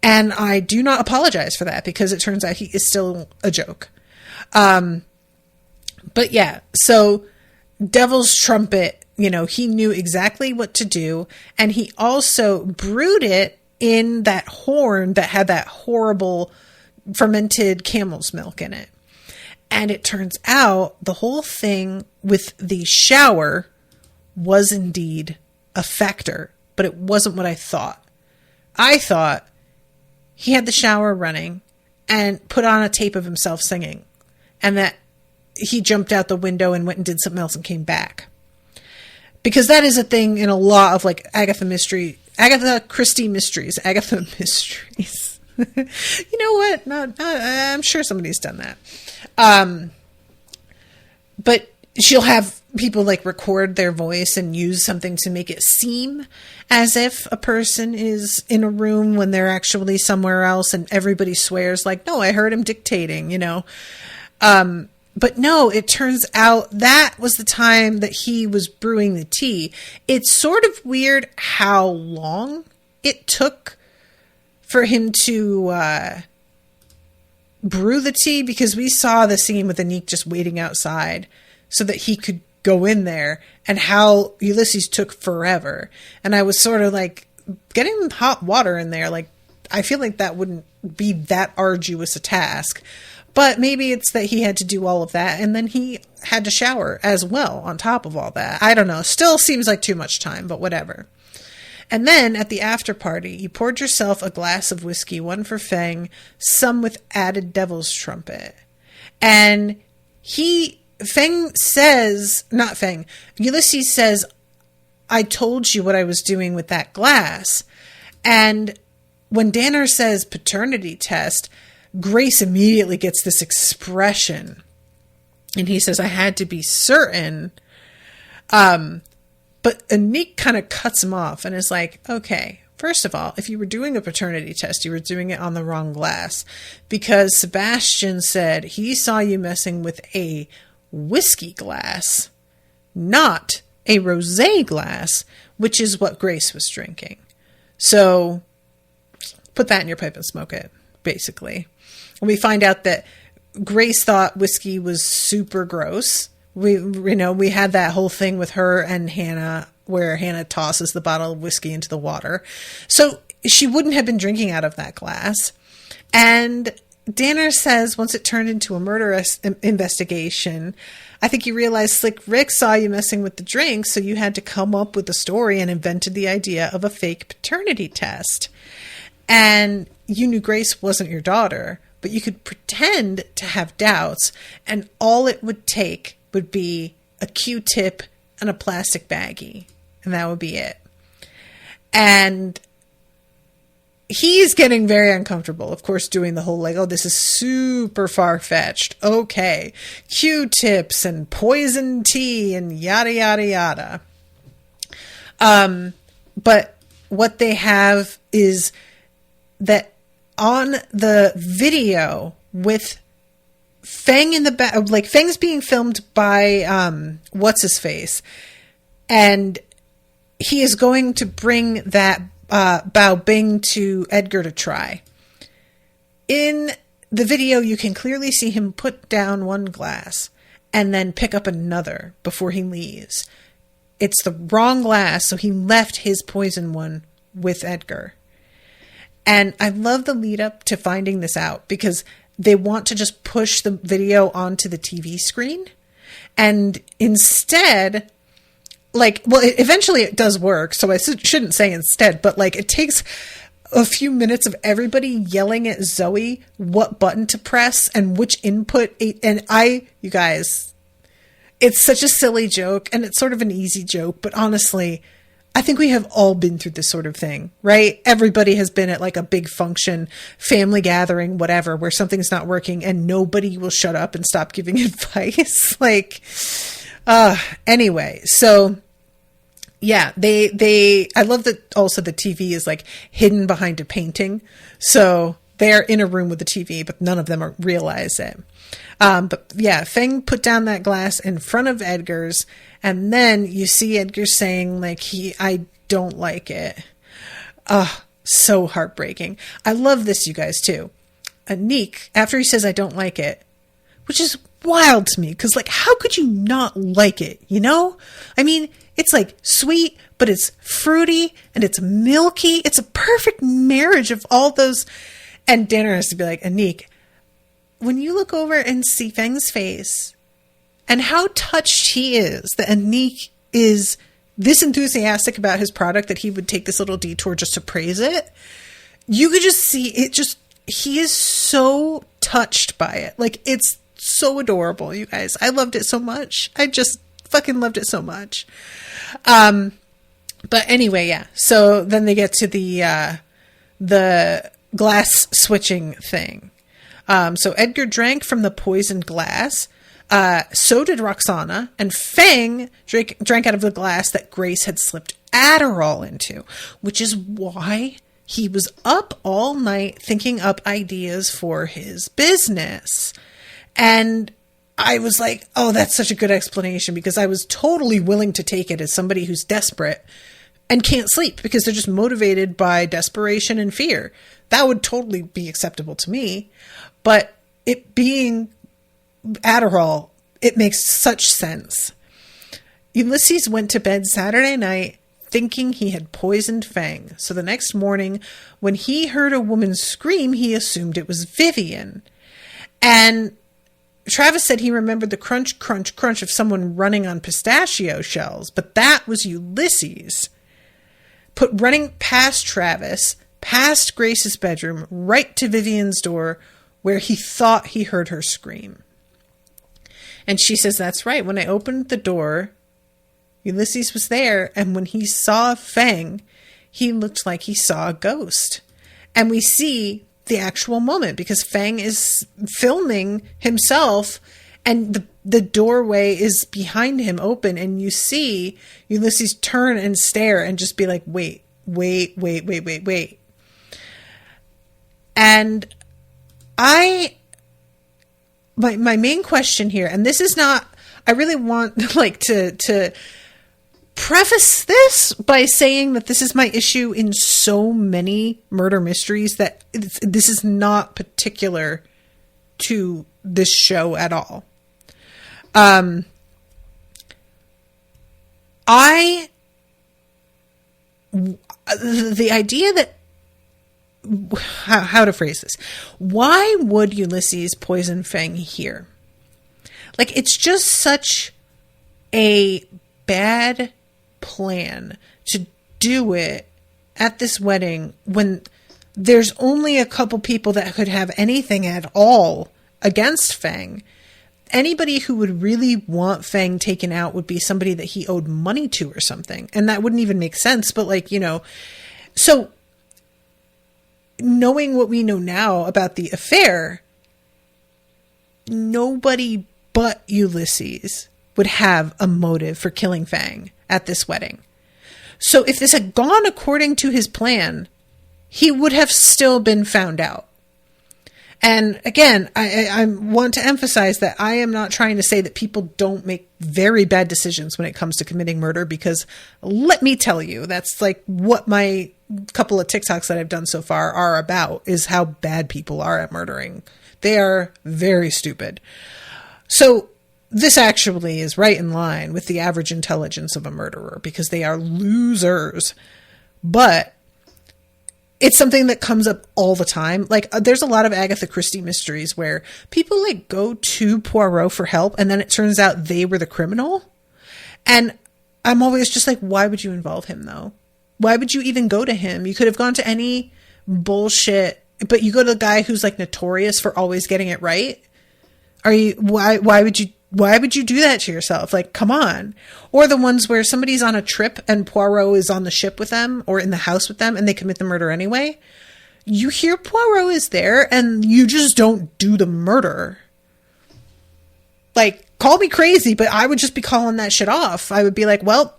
And I do not apologize for that, because it turns out he is still a joke. But yeah, so Devil's Trumpet, he knew exactly what to do. And he also brewed it in that horn that had that horrible fermented camel's milk in it. And it turns out the whole thing with the shower was indeed a factor, but it wasn't what I thought. I thought he had the shower running and put on a tape of himself singing, and that he jumped out the window and went and did something else and came back. Because that is a thing in a lot of like Agatha Christie mysteries. You know what? No, I'm sure somebody's done that. But she'll have people like record their voice and use something to make it seem as if a person is in a room when they're actually somewhere else, and everybody swears like, no, I heard him dictating, But no, it turns out that was the time that he was brewing the tea. It's sort of weird how long it took for him to brew the tea, because we saw the scene with Anik just waiting outside so that he could go in there, and how Ulysses took forever. And I was sort of like, getting hot water in there, like, I feel like that wouldn't be that arduous a task. But maybe it's that he had to do all of that, and then he had to shower as well on top of all that. I don't know. Still seems like too much time, but whatever. And then at the after party, you poured yourself a glass of whiskey, one for Feng, some with added devil's trumpet. And Ulysses says, I told you what I was doing with that glass. And when Danner says paternity test, Grace immediately gets this expression. And he says, I had to be certain. But Anik kind of cuts him off and is like, okay, first of all, if you were doing a paternity test, you were doing it on the wrong glass. Because Sebastian said he saw you messing with a whiskey glass, not a rosé glass, which is what Grace was drinking. So put that in your pipe and smoke it, basically. And we find out that Grace thought whiskey was super gross. We had that whole thing with her and Hannah, where Hannah tosses the bottle of whiskey into the water. So she wouldn't have been drinking out of that glass. And Danner says once it turned into a murder investigation, I think you realized Slick Rick saw you messing with the drink, so you had to come up with a story and invented the idea of a fake paternity test. And you knew Grace wasn't your daughter, but you could pretend to have doubts, and all it would take would be a Q-tip and a plastic baggie, and that would be it. And he's getting very uncomfortable, of course, doing the whole, like, oh, this is super far-fetched. Okay, Q-tips and poison tea and yada, yada, yada. But what they have is that on the video with Feng in the back, like Feng's being filmed by what's-his-face, and he is going to bring that Bao Bing to Edgar to try. In the video, you can clearly see him put down one glass and then pick up another before he leaves. It's the wrong glass, so he left his poison one with Edgar. And I love the lead up to finding this out, because they want to just push the video onto the TV screen. And instead, eventually it does work, so I shouldn't say instead, but it takes a few minutes of everybody yelling at Zooey what button to press and which input. You guys, it's such a silly joke, and it's sort of an easy joke, but honestly, I think we have all been through this sort of thing, right? Everybody has been at a big function, family gathering, whatever, where something's not working and nobody will shut up and stop giving advice. Anyway, so yeah, I love that also the TV is hidden behind a painting. So they're in a room with the TV, but none of them realize it. But yeah, Feng put down that glass in front of Edgar's, and then you see Edgar saying I don't like it. So heartbreaking. I love this, you guys, too. Anik, after he says I don't like it, which is wild to me, because how could you not like it, you know? I mean, it's sweet, but it's fruity and it's milky. It's a perfect marriage of all those. And Danner has to be like, Anik, when you look over and see Feng's face and how touched he is that Anik is this enthusiastic about his product that he would take this little detour just to praise it, you could just see it. He is so touched by it. It's so adorable, you guys. I loved it so much. I just fucking loved it so much. But anyway, yeah. So then they get to the glass switching thing. So Edgar drank from the poisoned glass. So did Roxana, and Feng drank out of the glass that Grace had slipped Adderall into, which is why he was up all night thinking up ideas for his business. And I was like, oh, that's such a good explanation, because I was totally willing to take it as somebody who's desperate and can't sleep because they're just motivated by desperation and fear. That would totally be acceptable to me. But it being Adderall, it makes such sense. Ulysses went to bed Saturday night thinking he had poisoned Fang. So the next morning, when he heard a woman scream, he assumed it was Vivian. And Travis said he remembered the crunch, crunch, crunch of someone running on pistachio shells, but that was Ulysses. Running past Travis, past Grace's bedroom, right to Vivian's door, where he thought he heard her scream. And she says, that's right. When I opened the door, Ulysses was there, and when he saw Fang, he looked like he saw a ghost. And we see the actual moment, because Fang is filming himself, and the doorway is behind him open, and you see Ulysses turn and stare and just be like, wait. And my main question here, and this is not, I really want like to preface this by saying that this is my issue in so many murder mysteries, that this is not particular to this show at all. The idea that, how to phrase this, why would Ulysses poison Fang here? Like, it's just such a bad plan to do it at this wedding when there's only a couple people that could have anything at all against Fang. Anybody who would really want Fang taken out would be somebody that he owed money to or something. And that wouldn't even make sense. But like, so knowing what we know now about the affair, nobody but Ulysses would have a motive for killing Fang at this wedding. So if this had gone according to his plan, he would have still been found out. And again, I want to emphasize that I am not trying to say that people don't make very bad decisions when it comes to committing murder, because let me tell you, that's like what my couple of TikToks that I've done so far are about, is how bad people are at murdering. They are very stupid. So this actually is right in line with the average intelligence of a murderer, because they are losers. But it's something that comes up all the time. Like, there's a lot of Agatha Christie mysteries where people like go to Poirot for help, and then it turns out they were the criminal. And I'm always just like, why would you involve him though? Why would you even go to him? You could have gone to any bullshit, but you go to the guy who's like notorious for always getting it right. Why would you do that to yourself? Like, come on. Or the ones where somebody's on a trip and Poirot is on the ship with them or in the house with them and they commit the murder anyway. You hear Poirot is there and you just don't do the murder. Like, call me crazy, but I would just be calling that shit off. I would be like, well,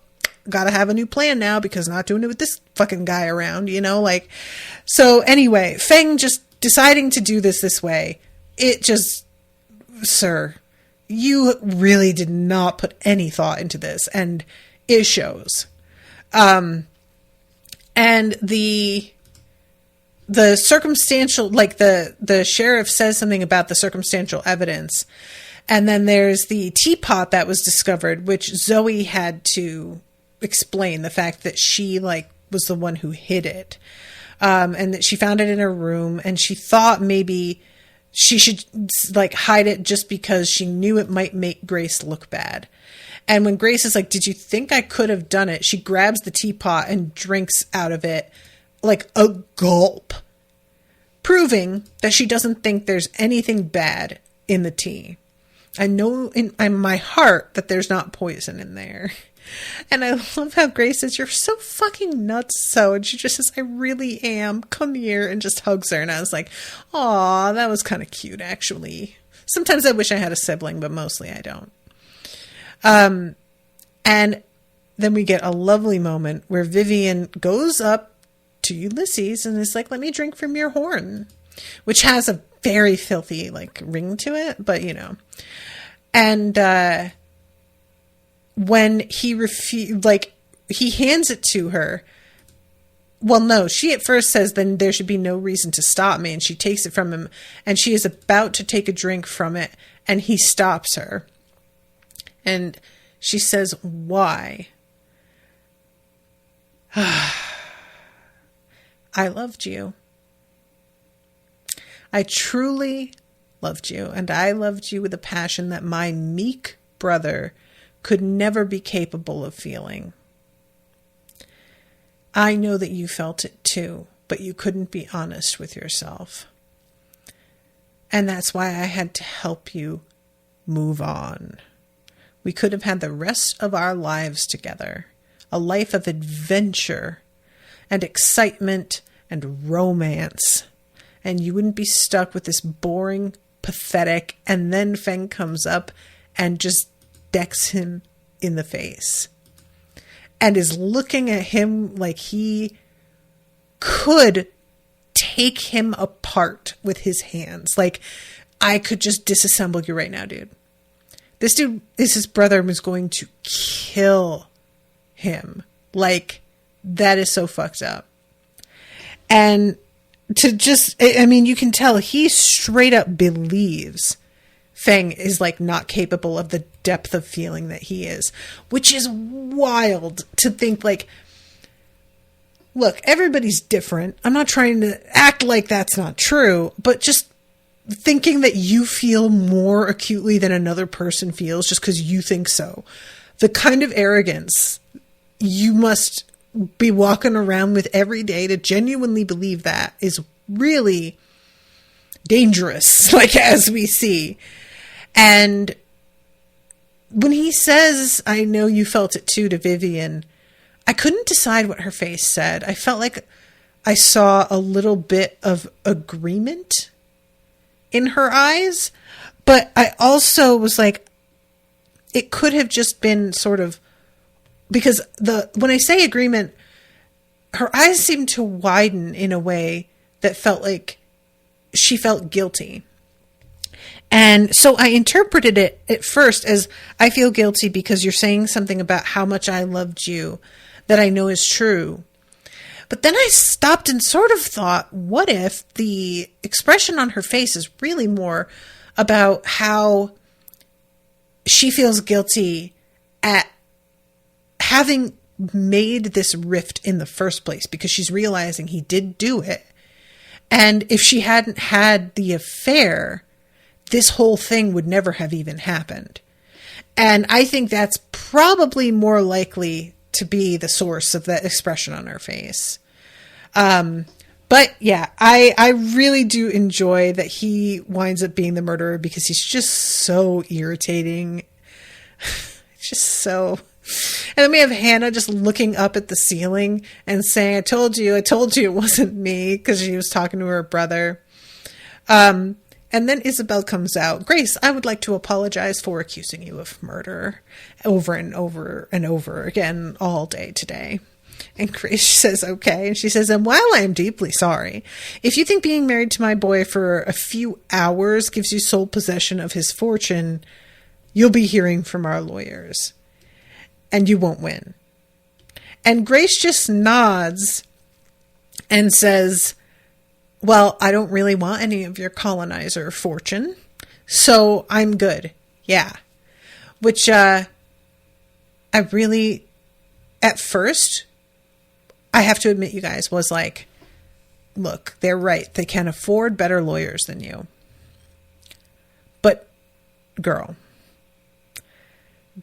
gotta have a new plan now because not doing it with this fucking guy around, like. So anyway, Feng just deciding to do this way. It just, sir, you really did not put any thought into this, and it shows. And the circumstantial, like the sheriff says something about the circumstantial evidence, and then there's the teapot that was discovered, which Zooey had to explain the fact that she was the one who hid it, and that she found it in her room, and she thought maybe she should hide it just because she knew it might make Grace look bad. And when Grace is like, did you think I could have done it? She grabs the teapot and drinks out of it like a gulp, proving that she doesn't think there's anything bad in the tea. I know in my heart that there's not poison in there. And I love how Grace says, you're so fucking nuts, so. And she just says, I really am. Come here, and just hugs her. And I was like, aw, that was kind of cute, actually. Sometimes I wish I had a sibling, but mostly I don't. And then we get a lovely moment where Vivian goes up to Ulysses and is like, let me drink from your horn, which has a very filthy ring to it, but And when he he hands it to her. Well, no, she at first says, then there should be no reason to stop me. And she takes it from him, and she is about to take a drink from it, and he stops her. And she says, why? I loved you. I truly loved you, and I loved you with a passion that my meek brother could never be capable of feeling. I know that you felt it too, but you couldn't be honest with yourself. And that's why I had to help you move on. We could have had the rest of our lives together, a life of adventure and excitement and romance. And you wouldn't be stuck with this boring, pathetic, and then Feng comes up and just decks him in the face. And is looking at him like he could take him apart with his hands. Like, I could just disassemble you right now, dude. This dude is his brother, who's going to kill him. Like, that is so fucked up. And to just, I mean, you can tell he straight up believes Feng is like not capable of the depth of feeling that he is, which is wild to think. Like, look, everybody's different. I'm not trying to act like that's not true, but just thinking that you feel more acutely than another person feels just because you think so. The kind of arrogance you must be walking around with every day to genuinely believe that is really dangerous, like, as we see. And when he says, I know you felt it too, to Vivian, I couldn't decide what her face said. I felt like I saw a little bit of agreement in her eyes, but I also was like, it could have just been sort of, because when I say agreement, her eyes seemed to widen in a way that felt like she felt guilty. And so I interpreted it at first as, I feel guilty because you're saying something about how much I loved you that I know is true. But then I stopped and sort of thought, what if the expression on her face is really more about how she feels guilty at having made this rift in the first place, because she's realizing he did do it. And if she hadn't had the affair, this whole thing would never have even happened. And I think that's probably more likely to be the source of that expression on her face. But yeah, I really do enjoy that he winds up being the murderer, because he's just so irritating. It's just so... And then we have Hannah just looking up at the ceiling and saying, I told you it wasn't me, because she was talking to her brother. And then Isabel comes out. Grace, I would like to apologize for accusing you of murder over and over and over again all day today. And Grace says, okay. And she says, and while I am deeply sorry, if you think being married to my boy for a few hours gives you sole possession of his fortune, you'll be hearing from our lawyers. And you won't win. And Grace just nods and says, well, I don't really want any of your colonizer fortune, so I'm good. Yeah. Which, I really, at first, I have to admit, you guys, was like, look, they're right. They can afford better lawyers than you. But, girl,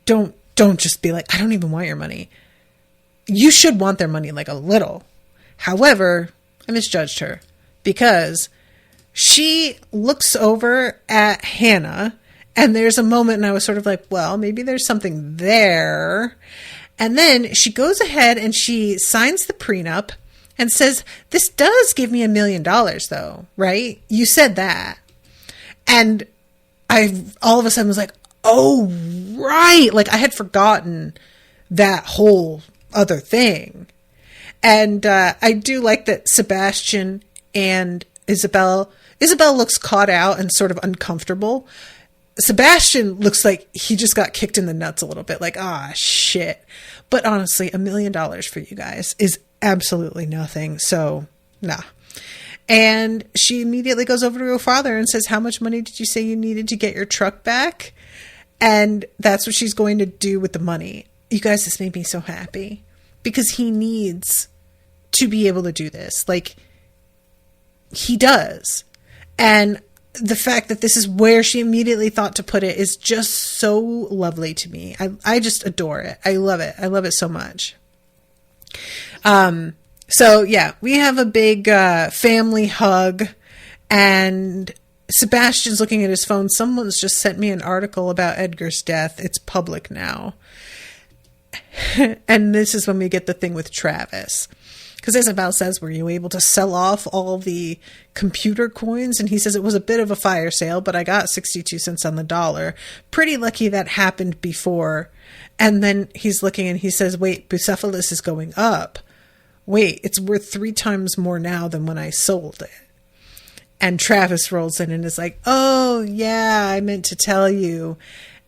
don't just be like, I don't even want your money. You should want their money, like, a little. However, I misjudged her, because she looks over at Hannah, and there's a moment, and I was sort of like, well, maybe there's something there. And then she goes ahead and she signs the prenup and says, this does give me $1 million, though, right? You said that. And I all of a sudden was like, oh, right. Like, I had forgotten that whole other thing. And I do like that Sebastian and Isabel looks caught out and sort of uncomfortable. Sebastian looks like he just got kicked in the nuts a little bit, like, ah, shit. But honestly, $1 million for you guys is absolutely nothing. So, nah. And she immediately goes over to her father and says, how much money did you say you needed to get your truck back? And that's what she's going to do with the money. You guys, this made me so happy because he needs to be able to do this. Like, he does. And the fact that this is where she immediately thought to put it is just so lovely to me. I just adore it. I love it. I love it so much. So yeah, we have a big family hug, and Sebastian's looking at his phone. Someone's just sent me an article about Edgar's death. It's public now. And this is when we get the thing with Travis. Because Isabel says, were you able to sell off all the computer coins? And he says, it was a bit of a fire sale, but I got 62 cents on the dollar. Pretty lucky that happened before. And then he's looking and he says, wait, Bucephalus is going up. Wait, it's worth 3 times more now than when I sold it. And Travis rolls in and is like, oh, yeah, I meant to tell you.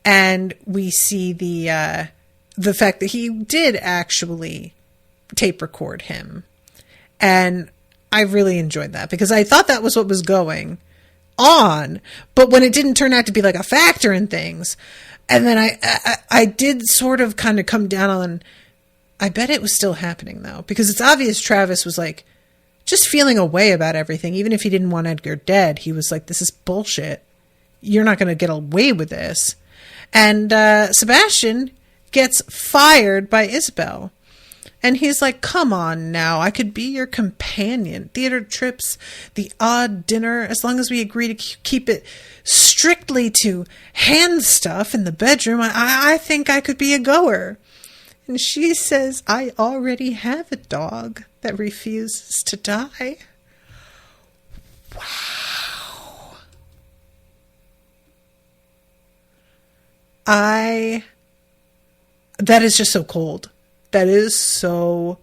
And we see the fact that he did actually tape record him. And I really enjoyed that because I thought that was what was going on. But when it didn't turn out to be like a factor in things, and then I did sort of kind of come down on, I bet it was still happening though, because it's obvious Travis was like just feeling a way about everything. Even if he didn't want Edgar dead, he was like, this is bullshit. You're not going to get away with this. And Sebastian gets fired by Isabel. And he's like, come on now, I could be your companion. Theater trips, the odd dinner, as long as we agree to keep it strictly to hand stuff in the bedroom, I think I could be a goer. And she says, I already have a dog that refuses to die. Wow. That is just so cold. That is so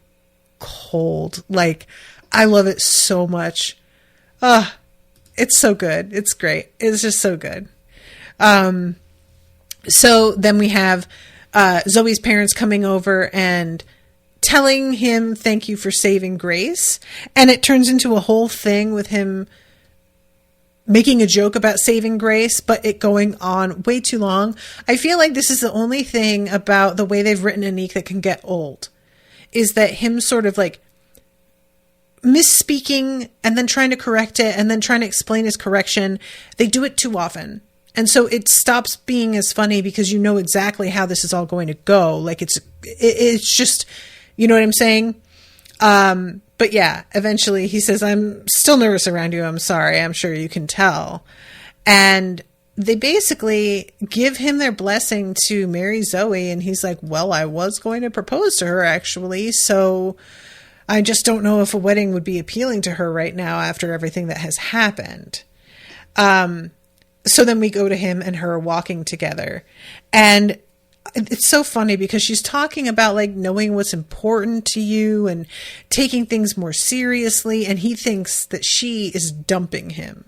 cold. Like, I love it so much. It's so good. It's great. It's just so good. So then we have Zoe's parents coming over and telling him thank you for saving Grace. And it turns into a whole thing with him making a joke about saving Grace, but it going on way too long. I feel like this is the only thing about the way they've written Anique that can get old, is that him sort of like misspeaking and then trying to correct it and then trying to explain his correction. They do it too often. And so it stops being as funny because you know exactly how this is all going to go. Like it's just, you know what I'm saying? But yeah, eventually he says, I'm still nervous around you. I'm sorry. I'm sure you can tell. And they basically give him their blessing to marry Zoe. And he's like, well, I was going to propose to her actually. So I just don't know if a wedding would be appealing to her right now after everything that has happened. So then we go to him and her walking together. And it's so funny because she's talking about like knowing what's important to you and taking things more seriously. And he thinks that she is dumping him.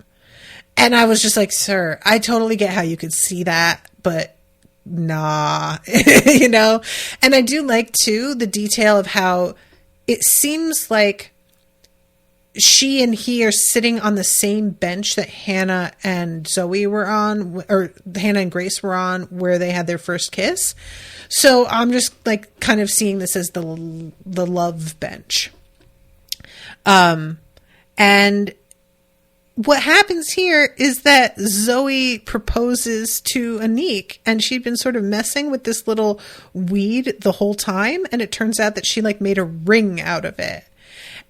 And I was just like, sir, I totally get how you could see that, but nah, you know? And I do like too, the detail of how it seems like she and he are sitting on the same bench that Hannah and Zoe were on, or Hannah and Grace were on, where they had their first kiss. So I'm just like kind of seeing this as the love bench. And what happens here is that Zoe proposes to Anique, and she'd been sort of messing with this little weed the whole time. And it turns out that she like made a ring out of it.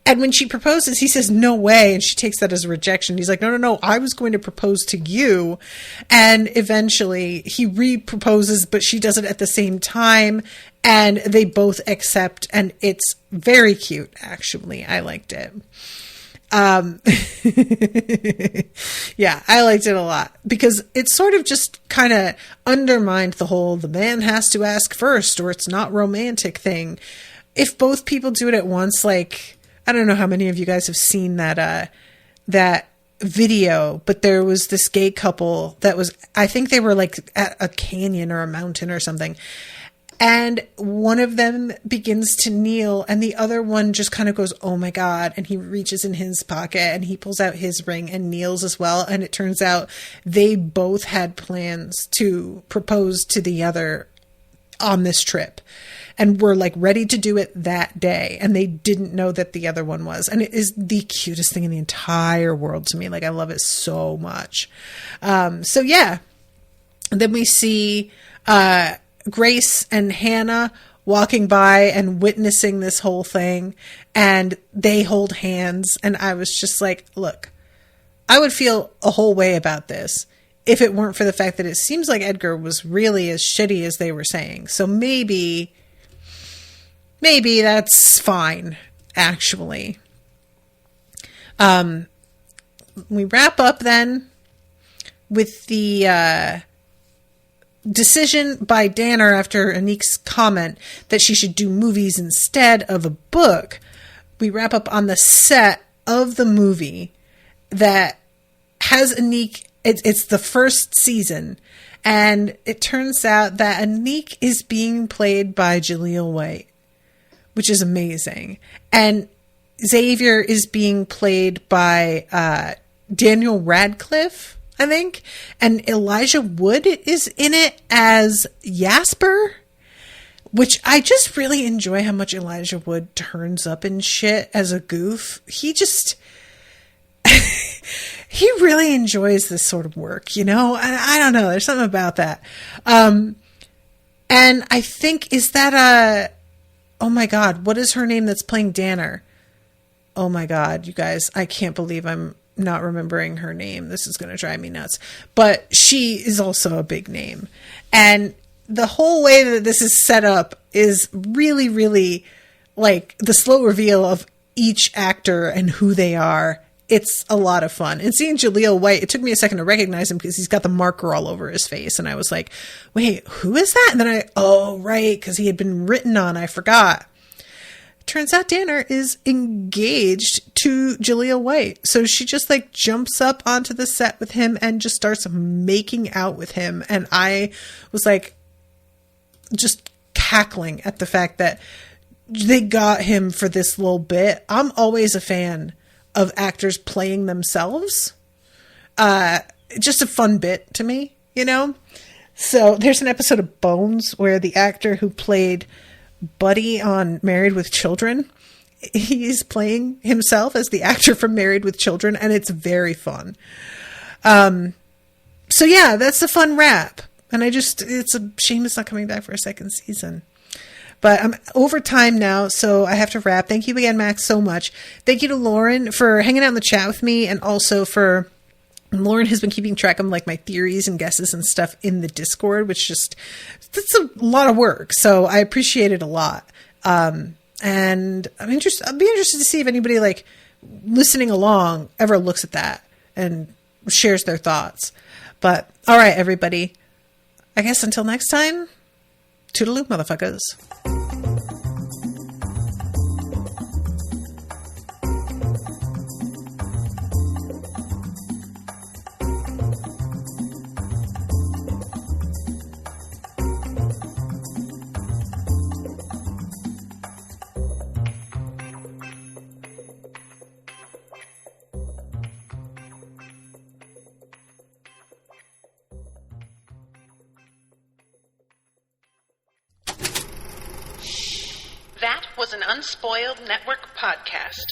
And when she proposes, he says, no way. And she takes that as a rejection. He's like, no, I was going to propose to you. And eventually he re-proposes, but she does it at the same time. And they both accept. And it's very cute, actually. I liked it. Yeah, I liked it a lot because it sort of just kind of undermined the whole, the man has to ask first or it's not romantic thing. If both people do it at once, like, I don't know how many of you guys have seen that video, but there was this gay couple that was, I think they were like at a canyon or a mountain or something. And one of them begins to kneel and the other one just kind of goes, oh my God. And he reaches in his pocket and he pulls out his ring and kneels as well. And it turns out they both had plans to propose to the other on this trip and were like ready to do it that day. And they didn't know that the other one was. And it is the cutest thing in the entire world to me. Like, I love it so much. So yeah. And then we see, Grace and Hannah walking by and witnessing this whole thing, and they hold hands. And I was just like, look, I would feel a whole way about this if it weren't for the fact that it seems like Edgar was really as shitty as they were saying. So maybe that's fine, actually. We wrap up then with the, decision by Danner after Anik's comment that she should do movies instead of a book. We wrap up on the set of the movie that has Anik. It's the first season, and it turns out that Anik is being played by Jaleel White, which is amazing. And Xavier is being played by Daniel Radcliffe, I think, and Elijah Wood is in it as Jasper, which I just really enjoy how much Elijah Wood turns up in shit as a goof. He just, he really enjoys this sort of work, you know? I don't know. There's something about that. And I think, is that oh my God, what is her name that's playing Danner? Oh my God, you guys, I can't believe I'm not remembering her name. This is going to drive me nuts. But she is also a big name. And the whole way that this is set up is really, really like the slow reveal of each actor and who they are. It's a lot of fun. And seeing Jaleel White, it took me a second to recognize him because he's got the marker all over his face. And I was like, wait, who is that? And then right, because he had been written on. I forgot. Turns out Danner is engaged to Jaleel White. So she just like jumps up onto the set with him and just starts making out with him. And I was like just cackling at the fact that they got him for this little bit. I'm always a fan of actors playing themselves. Just a fun bit to me, you know? So there's an episode of Bones where the actor who played Buddy on Married with Children, he's playing himself as the actor from Married with Children, and it's very fun. So yeah, that's a fun wrap. And it's a shame it's not coming back for a second season. But I'm over time now, so I have to wrap. Thank you again, Max, so much. Thank you to Lauren for hanging out in the chat with me, and also for Lauren has been keeping track of like my theories and guesses and stuff in the Discord, which that's a lot of work. So I appreciate it a lot. And I'd be interested to see if anybody like listening along ever looks at that and shares their thoughts. But all right, everybody, I guess until next time, toodaloo, motherfuckers. That was an Unspoiled Network podcast.